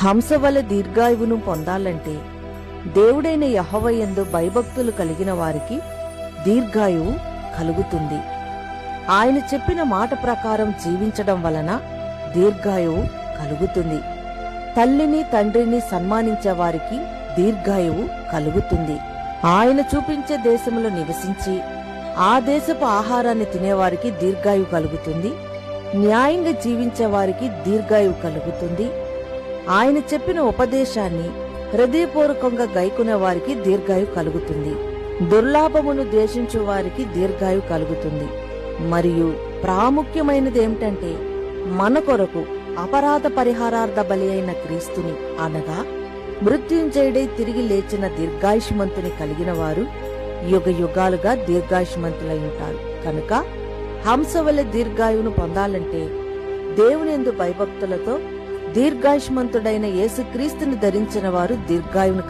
హంస వలె దీర్ఘాయువును పొందాలంటే దేవుడైన యెహోవా యందు భయభక్తులు కలిగిన వారికి దీర్ఘాయువు కలుగుతుంది. ఆయన చెప్పిన మాట ప్రకారం జీవించడం వలన దీర్ఘాయువు కలుగుతుంది. తల్లిని తండ్రిని సన్మానించే వారికి దీర్ఘాయువు కలుగుతుంది. ఆయన చూపించే దేశంలో నివసించి ఆ దేశపు ఆహారాన్ని తినేవారికి దీర్ఘాయువు కలుగుతుంది. న్యాయంగా జీవించే వారికి దీర్ఘాయువు కలుగుతుంది. ఆయన చెప్పిన ఉపదేశాన్ని హృదయపూర్వకంగా గైకునే వారికి దీర్ఘాయువు కలుగుతుంది. దుర్లాభమును ద్వేషించు వారికి దీర్ఘాయువు కలుగుతుంది. మరియు ప్రాముఖ్యమైనది ఏమిటంటే, మన కొరకు అపరాధ పరిహారార్థ బలి అయిన క్రీస్తుని అనగా మృత్యుంజయుడై తిరిగి లేచిన దీర్ఘాయుష్మంతుని కలిగిన వారు యుగ యుగాలుగా దీర్ఘాయుష్మంతులై ఉంటారు. కనుక హంస వలె దీర్ఘాయువును పొందాలంటే దేవుని యందు భయభక్తులతో దీర్ఘాయుష్మంతుడైన యేసుక్రీస్తుని ధరించిన వారు దీర్ఘాయువును